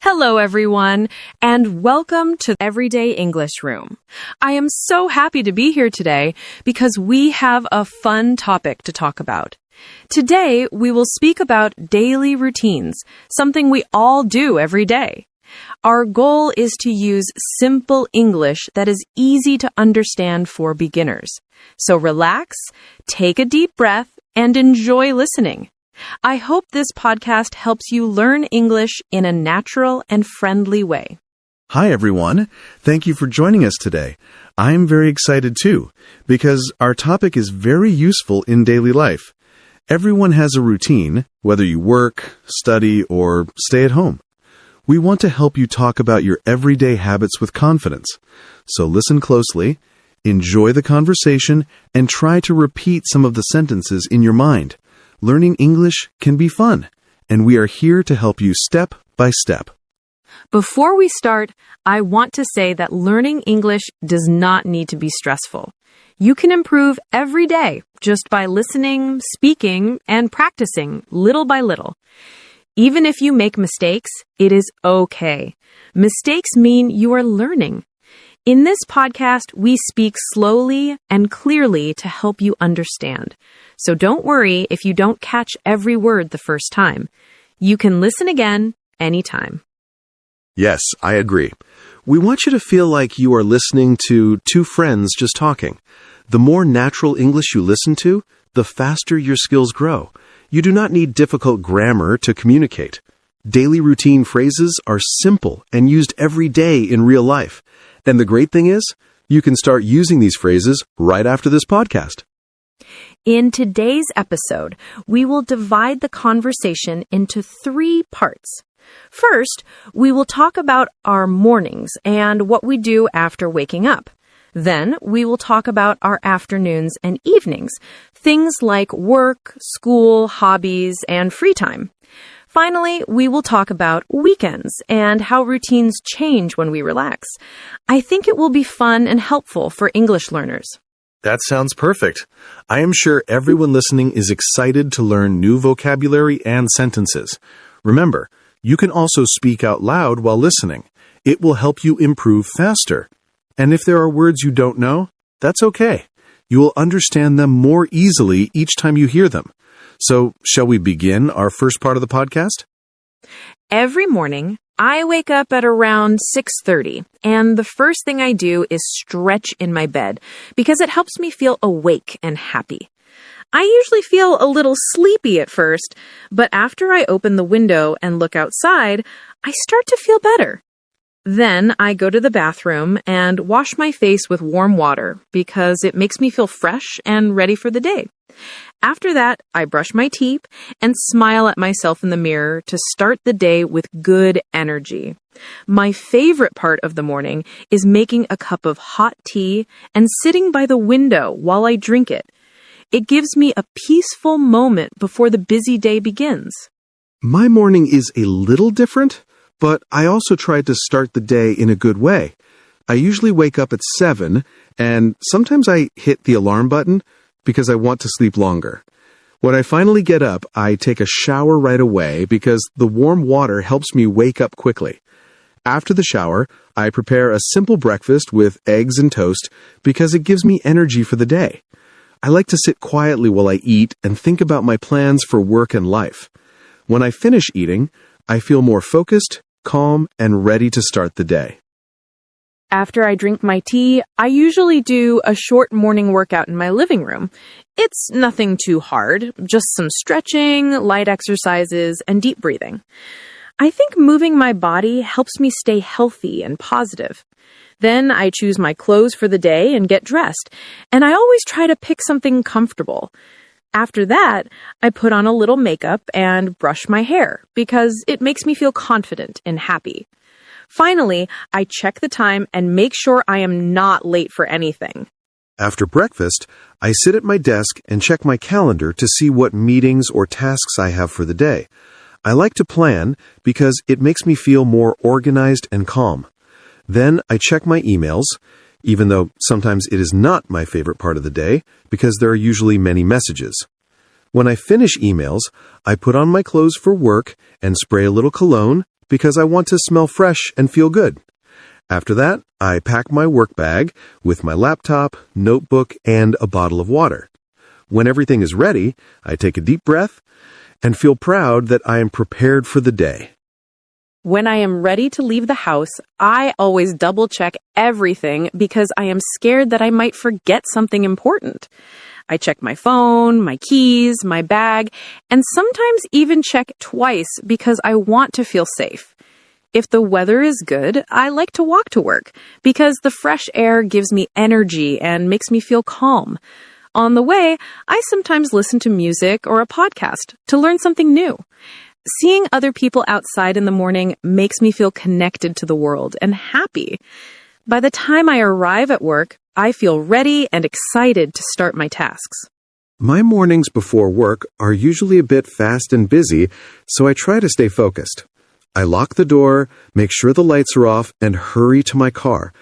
Hello, everyone, and welcome to Everyday English Room. I am so happy to be here today because we have a fun topic to talk about. Today, we will speak about daily routines, something we all do every day. Our goal is to use simple English that is easy to understand for beginners. So relax, take a deep breath, and enjoy listening. I hope this podcast helps you learn English in a natural and friendly way. Hi, everyone. Thank you for joining us today. I'm very excited, too, because our topic is very useful in daily life. Everyone has a routine, whether you work, study, or stay at home. We want to help you talk about your everyday habits with confidence. So listen closely, enjoy the conversation, and try to repeat some of the sentences in your mind. Learning English can be fun, and we are here to help you step by step. Before we start, I want to say that learning English does not need to be stressful. You can improve every day just by listening, speaking, and practicing little by little. Even if you make mistakes, it is okay. Mistakes mean you are learning. In this podcast, we speak slowly and clearly to help you understand. So don't worry if you don't catch every word the first time. You can listen again anytime. Yes, I agree. We want you to feel like you are listening to two friends just talking. The more natural English you listen to, the faster your skills grow. You do not need difficult grammar to communicate. Daily routine phrases are simple and used every day in real life. And the great thing is, you can start using these phrases right after this podcast. In today's episode, we will divide the conversation into 3 parts. First, we will talk about our mornings and what we do after waking up. Then, we will talk about our afternoons and evenings, things like work, school, hobbies, and free time. Finally, we will talk about weekends and how routines change when we relax. I think it will be fun and helpful for English learners. That sounds perfect. I am sure everyone listening is excited to learn new vocabulary and sentences. Remember, you can also speak out loud while listening. It will help you improve faster. And if there are words you don't know, that's okay. You will understand them more easily each time you hear them. So, shall we begin our first part of the podcast? Every morning, I wake up at around 6:30, and the first thing I do is stretch in my bed because it helps me feel awake and happy. I usually feel a little sleepy at first, but after I open the window and look outside, I start to feel better. Then I go to the bathroom and wash my face with warm water because it makes me feel fresh and ready for the day. After that, I brush my teeth and smile at myself in the mirror to start the day with good energy. My favorite part of the morning is making a cup of hot tea and sitting by the window while I drink it. It gives me a peaceful moment before the busy day begins. My morning is a little different, but I also try to start the day in a good way. I usually wake up at 7, and sometimes I hit the alarm button because I want to sleep longer. When I finally get up, I take a shower right away because the warm water helps me wake up quickly. After the shower, I prepare a simple breakfast with eggs and toast because it gives me energy for the day. I like to sit quietly while I eat and think about my plans for work and life. When I finish eating, I feel more focused, calm, and ready to start the day. After I drink my tea, I usually do a short morning workout in my living room. It's nothing too hard, just some stretching, light exercises, and deep breathing. I think moving my body helps me stay healthy and positive. Then I choose my clothes for the day and get dressed, and I always try to pick something comfortable. After that, I put on a little makeup and brush my hair because it makes me feel confident and happy. Finally, I check the time and make sure I am not late for anything. After breakfast, I sit at my desk and check my calendar to see what meetings or tasks I have for the day. I like to plan because it makes me feel more organized and calm. Then I check my emails, even though sometimes it is not my favorite part of the day because there are usually many messages. When I finish emails, I put on my clothes for work and spray a little cologne because I want to smell fresh and feel good. After that, I pack my work bag with my laptop, notebook, and a bottle of water. When everything is ready, I take a deep breath and feel proud that I am prepared for the day. When I am ready to leave the house, I always double-check everything because I am scared that I might forget something important. I check my phone, my keys, my bag, and sometimes even check twice because I want to feel safe. If the weather is good, I like to walk to work because the fresh air gives me energy and makes me feel calm. On the way, I sometimes listen to music or a podcast to learn something new. Seeing other people outside in the morning makes me feel connected to the world and happy. By the time I arrive at work, I feel ready and excited to start my tasks. My mornings before work are usually a bit fast and busy, so I try to stay focused. I lock the door, make sure the lights are off, and hurry to my car.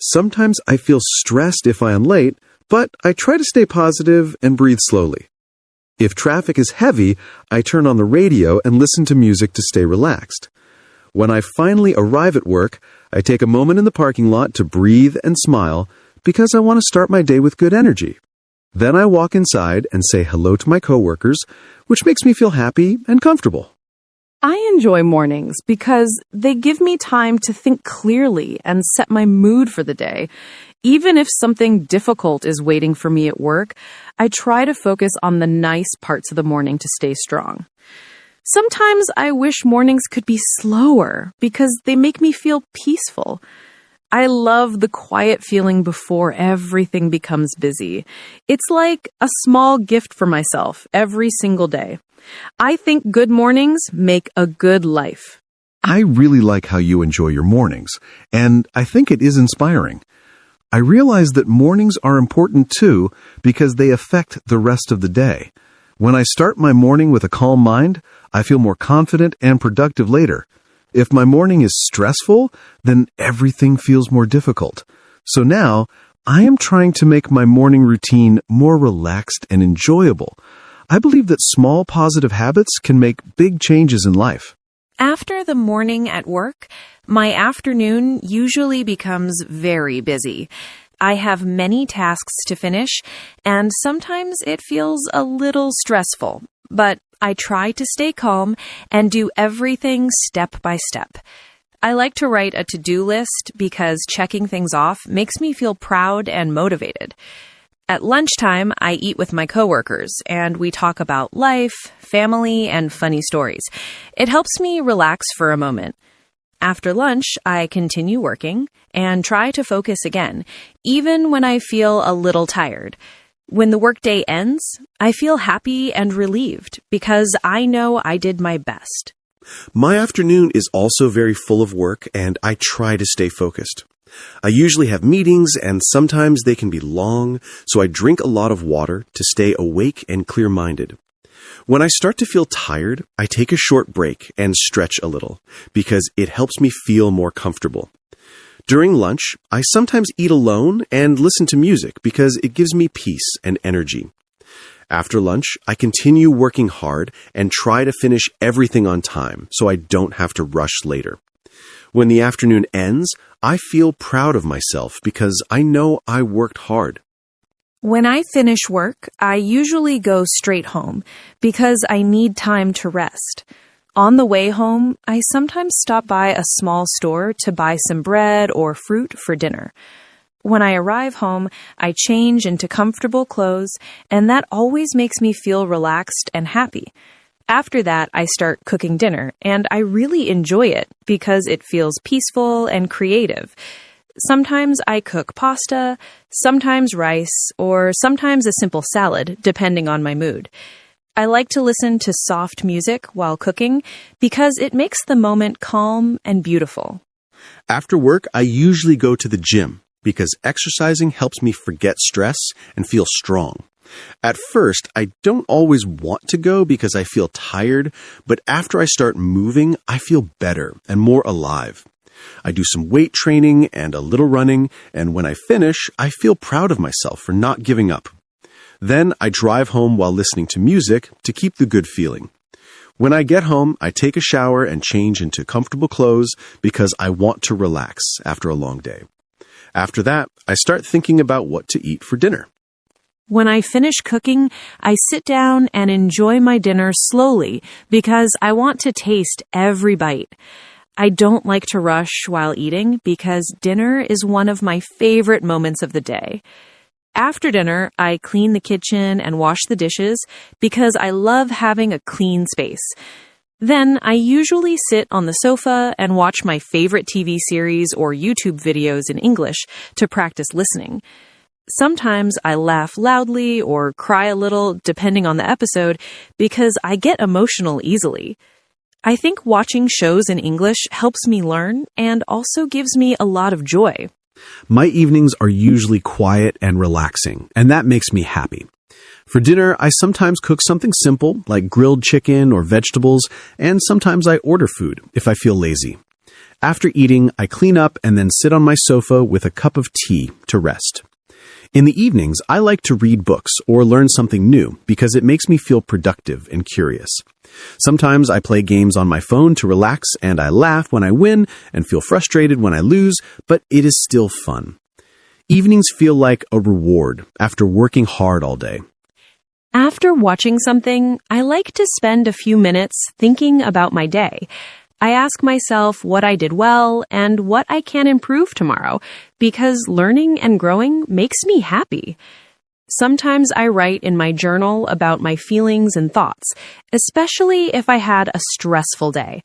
Sometimes I feel stressed if I am late, but I try to stay positive and breathe slowly. If traffic is heavy, I turn on the radio and listen to music to stay relaxed. When I finally arrive at work, I take a moment in the parking lot to breathe and smile because I want to start my day with good energy. Then I walk inside and say hello to my coworkers, which makes me feel happy and comfortable. I enjoy mornings because they give me time to think clearly and set my mood for the day. Even if something difficult is waiting for me at work, I try to focus on the nice parts of the morning to stay strong. Sometimes I wish mornings could be slower because they make me feel peaceful. I love the quiet feeling before everything becomes busy. It's like a small gift for myself every single day. I think good mornings make a good life. I really like how you enjoy your mornings, and I think it is inspiring. I realize that mornings are important too because they affect the rest of the day. When I start my morning with a calm mind, I feel more confident and productive later. If my morning is stressful, then everything feels more difficult. So now, I am trying to make my morning routine more relaxed and enjoyable. I believe that small positive habits can make big changes in life. After the morning at work, my afternoon usually becomes very busy. I have many tasks to finish, and sometimes it feels a little stressful, but I try to stay calm and do everything step by step. I like to write a to-do list because checking things off makes me feel proud and motivated. At lunchtime, I eat with my coworkers, and we talk about life, family, and funny stories. It helps me relax for a moment. After lunch, I continue working and try to focus again, even when I feel a little tired. When the workday ends, I feel happy and relieved because I know I did my best. My afternoon is also very full of work, and I try to stay focused. I usually have meetings, and sometimes they can be long, so I drink a lot of water to stay awake and clear-minded. When I start to feel tired, I take a short break and stretch a little, because it helps me feel more comfortable. During lunch, I sometimes eat alone and listen to music because it gives me peace and energy. After lunch, I continue working hard and try to finish everything on time so I don't have to rush later. When the afternoon ends, I feel proud of myself because I know I worked hard. When I finish work, I usually go straight home because I need time to rest. On the way home, I sometimes stop by a small store to buy some bread or fruit for dinner. When I arrive home, I change into comfortable clothes, and that always makes me feel relaxed and happy. After that, I start cooking dinner, and I really enjoy it because it feels peaceful and creative. Sometimes I cook pasta, sometimes rice, or sometimes a simple salad, depending on my mood. I like to listen to soft music while cooking because it makes the moment calm and beautiful. After work, I usually go to the gym because exercising helps me forget stress and feel strong. At first, I don't always want to go because I feel tired, but after I start moving, I feel better and more alive. I do some weight training and a little running, and when I finish, I feel proud of myself for not giving up. Then I drive home while listening to music to keep the good feeling. When I get home, I take a shower and change into comfortable clothes because I want to relax after a long day. After that, I start thinking about what to eat for dinner. When I finish cooking, I sit down and enjoy my dinner slowly because I want to taste every bite. I don't like to rush while eating because dinner is one of my favorite moments of the day. After dinner, I clean the kitchen and wash the dishes because I love having a clean space. Then I usually sit on the sofa and watch my favorite TV series or YouTube videos in English to practice listening. Sometimes I laugh loudly or cry a little, depending on the episode, because I get emotional easily. I think watching shows in English helps me learn and also gives me a lot of joy. My evenings are usually quiet and relaxing, and that makes me happy. For dinner, I sometimes cook something simple, like grilled chicken or vegetables, and sometimes I order food if I feel lazy. After eating, I clean up and then sit on my sofa with a cup of tea to rest. In the evenings, I like to read books or learn something new because it makes me feel productive and curious. Sometimes I play games on my phone to relax, and I laugh when I win and feel frustrated when I lose, but it is still fun. Evenings feel like a reward after working hard all day. After watching something, I like to spend a few minutes thinking about my day. I ask myself what I did well and what I can improve tomorrow, because learning and growing makes me happy. Sometimes I write in my journal about my feelings and thoughts, especially if I had a stressful day.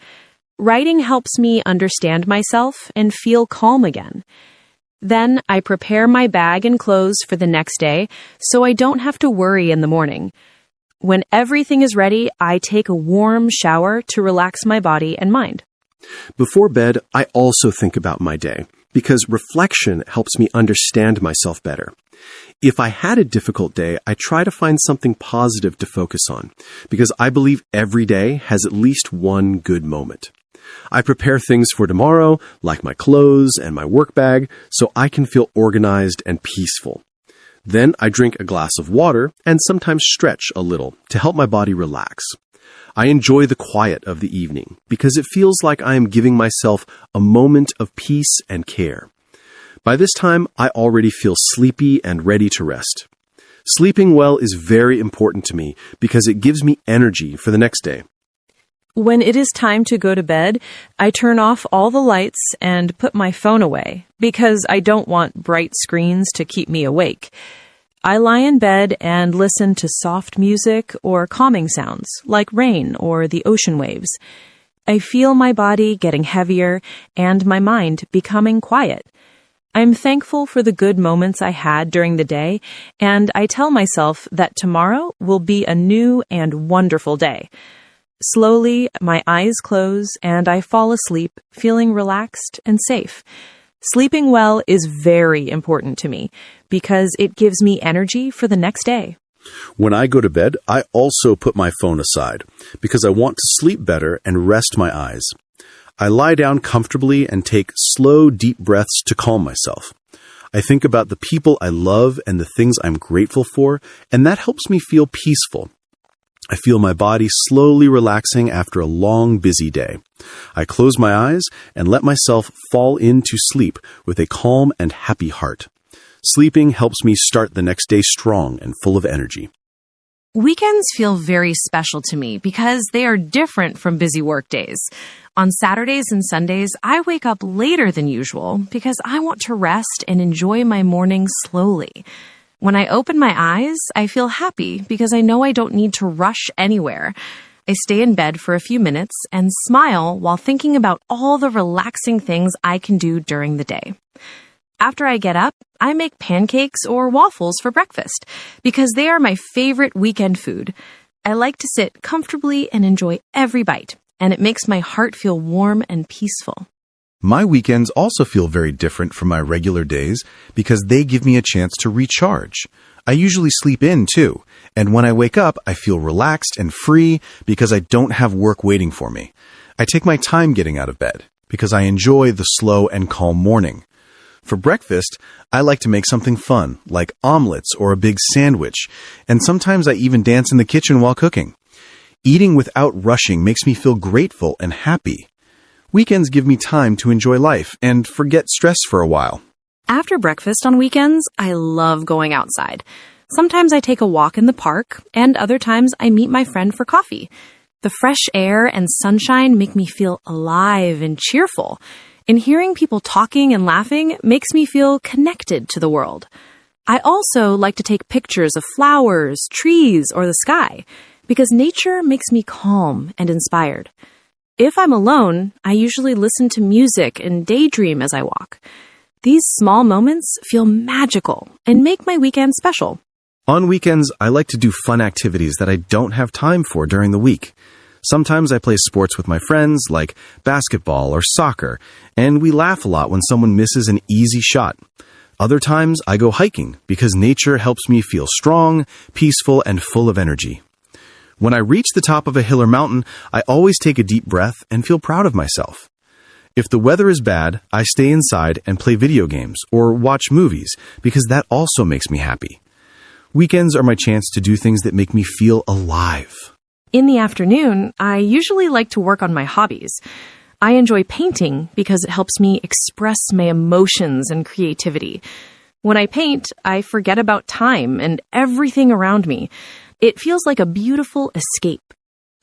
Writing helps me understand myself and feel calm again. Then I prepare my bag and clothes for the next day so I don't have to worry in the morning. When everything is ready, I take a warm shower to relax my body and mind. Before bed, I also think about my day because reflection helps me understand myself better. If I had a difficult day, I try to find something positive to focus on because I believe every day has at least one good moment. I prepare things for tomorrow, like my clothes and my work bag, so I can feel organized and peaceful. Then I drink a glass of water and sometimes stretch a little to help my body relax. I enjoy the quiet of the evening because it feels like I am giving myself a moment of peace and care. By this time, I already feel sleepy and ready to rest. Sleeping well is very important to me because it gives me energy for the next day. When it is time to go to bed, I turn off all the lights and put my phone away because I don't want bright screens to keep me awake. I lie in bed and listen to soft music or calming sounds like rain or the ocean waves. I feel my body getting heavier and my mind becoming quiet. I'm thankful for the good moments I had during the day, and I tell myself that tomorrow will be a new and wonderful day. Slowly, my eyes close and I fall asleep, feeling relaxed and safe. Sleeping well is very important to me because it gives me energy for the next day. When I go to bed, I also put my phone aside because I want to sleep better and rest my eyes. I lie down comfortably and take slow, deep breaths to calm myself. I think about the people I love and the things I'm grateful for, and that helps me feel peaceful. I feel my body slowly relaxing after a long, busy day. I close my eyes and let myself fall into sleep with a calm and happy heart. Sleeping helps me start the next day strong and full of energy. Weekends feel very special to me because they are different from busy work days. On Saturdays and Sundays, I wake up later than usual because I want to rest and enjoy my morning slowly. When I open my eyes, I feel happy because I know I don't need to rush anywhere. I stay in bed for a few minutes and smile while thinking about all the relaxing things I can do during the day. After I get up, I make pancakes or waffles for breakfast because they are my favorite weekend food. I like to sit comfortably and enjoy every bite, and it makes my heart feel warm and peaceful. My weekends also feel very different from my regular days because they give me a chance to recharge. I usually sleep in too, and when I wake up, I feel relaxed and free because I don't have work waiting for me. I take my time getting out of bed because I enjoy the slow and calm morning. For breakfast, I like to make something fun, like omelets or a big sandwich, and sometimes I even dance in the kitchen while cooking. Eating without rushing makes me feel grateful and happy. Weekends give me time to enjoy life and forget stress for a while. After breakfast on weekends, I love going outside. Sometimes I take a walk in the park, and other times I meet my friend for coffee. The fresh air and sunshine make me feel alive and cheerful, and hearing people talking and laughing makes me feel connected to the world. I also like to take pictures of flowers, trees, or the sky, because nature makes me calm and inspired. If I'm alone, I usually listen to music and daydream as I walk. These small moments feel magical and make my weekend special. On weekends, I like to do fun activities that I don't have time for during the week. Sometimes I play sports with my friends, like basketball or soccer, and we laugh a lot when someone misses an easy shot. Other times, I go hiking because nature helps me feel strong, peaceful, and full of energy. When I reach the top of a hill or mountain, I always take a deep breath and feel proud of myself. If the weather is bad, I stay inside and play video games or watch movies because that also makes me happy. Weekends are my chance to do things that make me feel alive. In the afternoon, I usually like to work on my hobbies. I enjoy painting because it helps me express my emotions and creativity. When I paint, I forget about time and everything around me. It feels like a beautiful escape.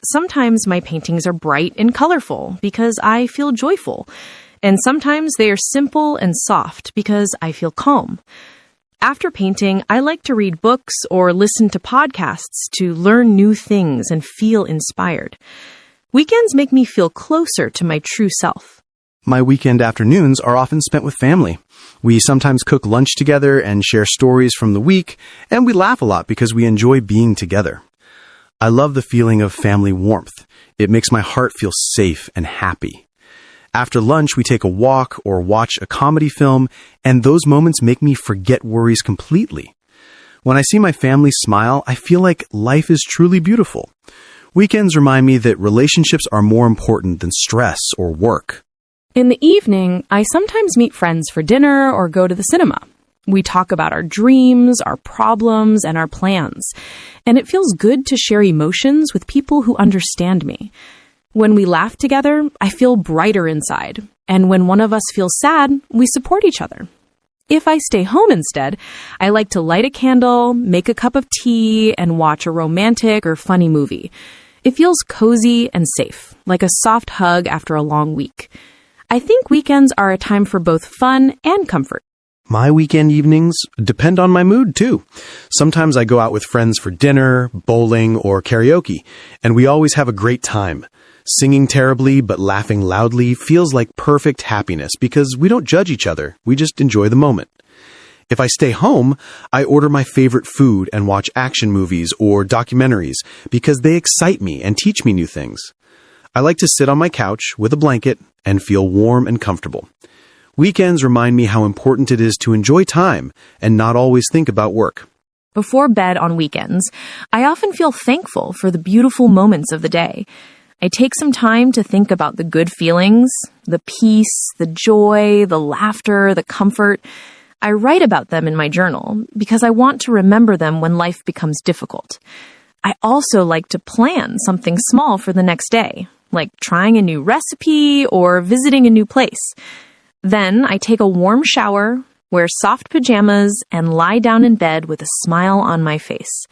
Sometimes my paintings are bright and colorful because I feel joyful, and sometimes they are simple and soft because I feel calm. After painting, I like to read books or listen to podcasts to learn new things and feel inspired. Weekends make me feel closer to my true self. My weekend afternoons are often spent with family. We sometimes cook lunch together and share stories from the week, and we laugh a lot because we enjoy being together. I love the feeling of family warmth. It makes my heart feel safe and happy. After lunch, we take a walk or watch a comedy film, and those moments make me forget worries completely. When I see my family smile, I feel like life is truly beautiful. Weekends remind me that relationships are more important than stress or work. In the evening, I sometimes meet friends for dinner or go to the cinema. We talk about our dreams, our problems, and our plans. And it feels good to share emotions with people who understand me. When we laugh together, I feel brighter inside. And when one of us feels sad, we support each other. If I stay home instead, I like to light a candle, make a cup of tea, and watch a romantic or funny movie. It feels cozy and safe, like a soft hug after a long week. I think weekends are a time for both fun and comfort. My weekend evenings depend on my mood, too. Sometimes I go out with friends for dinner, bowling, or karaoke, and we always have a great time. Singing terribly but laughing loudly feels like perfect happiness because we don't judge each other. We just enjoy the moment. If I stay home, I order my favorite food and watch action movies or documentaries because they excite me and teach me new things. I like to sit on my couch with a blanket and feel warm and comfortable. Weekends remind me how important it is to enjoy time and not always think about work. Before bed on weekends, I often feel thankful for the beautiful moments of the day. I take some time to think about the good feelings, the peace, the joy, the laughter, the comfort. I write about them in my journal because I want to remember them when life becomes difficult. I also like to plan something small for the next day, like trying a new recipe or visiting a new place. Then I take a warm shower, wear soft pajamas, and lie down in bed with a smile on my face.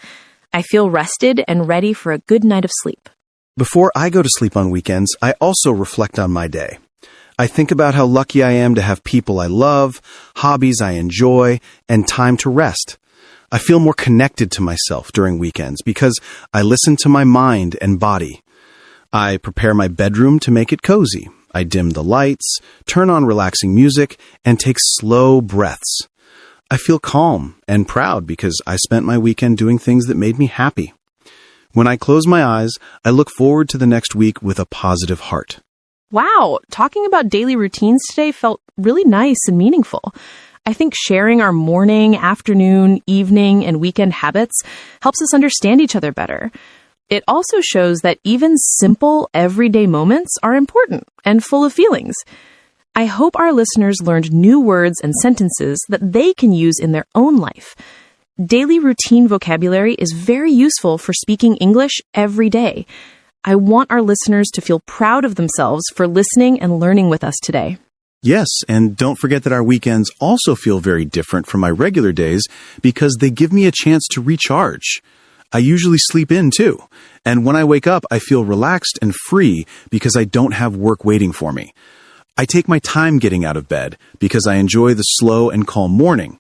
I feel rested and ready for a good night of sleep. Before I go to sleep on weekends, I also reflect on my day. I think about how lucky I am to have people I love, hobbies I enjoy, and time to rest. I feel more connected to myself during weekends because I listen to my mind and body. I prepare my bedroom to make it cozy. I dim the lights, turn on relaxing music, and take slow breaths. I feel calm and proud because I spent my weekend doing things that made me happy. When I close my eyes, I look forward to the next week with a positive heart. Wow, talking about daily routines today felt really nice and meaningful. I think sharing our morning, afternoon, evening, and weekend habits helps us understand each other better. It also shows that even simple, everyday moments are important and full of feelings. I hope our listeners learned new words and sentences that they can use in their own life. Daily routine vocabulary is very useful for speaking English every day. I want our listeners to feel proud of themselves for listening and learning with us today. Yes, and don't forget that our weekends also feel very different from my regular days because they give me a chance to recharge. I usually sleep in too, and when I wake up, I feel relaxed and free because I don't have work waiting for me. I take my time getting out of bed because I enjoy the slow and calm morning.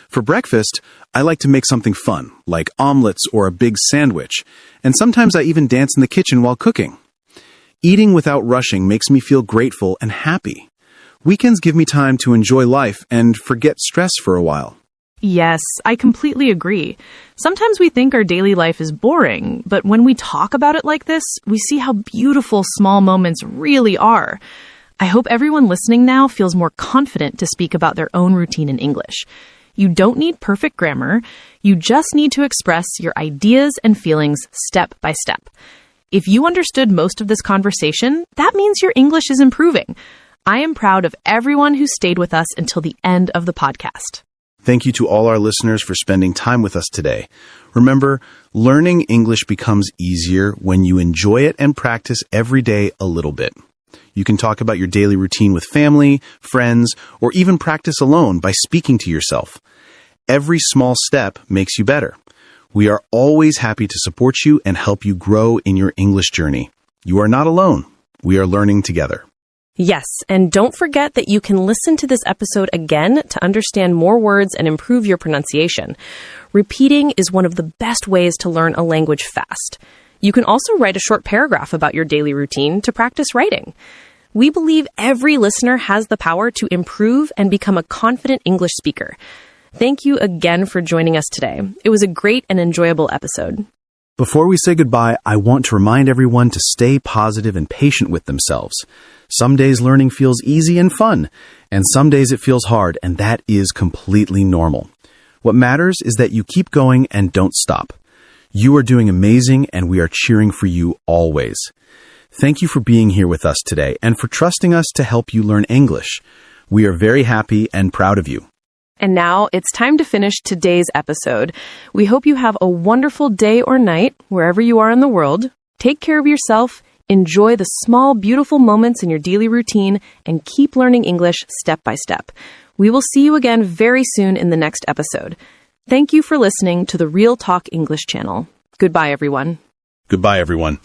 For breakfast, I like to make something fun, like omelets or a big sandwich, and sometimes I even dance in the kitchen while cooking. Eating without rushing makes me feel grateful and happy. Weekends give me time to enjoy life and forget stress for a while. Yes, I completely agree. Sometimes we think our daily life is boring, but when we talk about it like this, we see how beautiful small moments really are. I hope everyone listening now feels more confident to speak about their own routine in English. You don't need perfect grammar. You just need to express your ideas and feelings step by step. If you understood most of this conversation, that means your English is improving. I am proud of everyone who stayed with us until the end of the podcast. Thank you to all our listeners for spending time with us today. Remember, learning English becomes easier when you enjoy it and practice every day a little bit. You can talk about your daily routine with family, friends, or even practice alone by speaking to yourself. Every small step makes you better. We are always happy to support you and help you grow in your English journey. You are not alone. We are learning together. Yes, and don't forget that you can listen to this episode again to understand more words and improve your pronunciation. Repeating is one of the best ways to learn a language fast. You can also write a short paragraph about your daily routine to practice writing. We believe every listener has the power to improve and become a confident English speaker. Thank you again for joining us today. It was a great and enjoyable episode. Before we say goodbye, I want to remind everyone to stay positive and patient with themselves. Some days learning feels easy and fun, and some days it feels hard, and that is completely normal. What matters is that you keep going and don't stop. You are doing amazing, and we are cheering for you always. Thank you for being here with us today and for trusting us to help you learn English. We are very happy and proud of you. And now it's time to finish today's episode. We hope you have a wonderful day or night wherever you are in the world. Take care of yourself, enjoy the small, beautiful moments in your daily routine, and keep learning English step by step. We will see you again very soon in the next episode. Thank you for listening to the Real Talk English channel. Goodbye, everyone. Goodbye, everyone.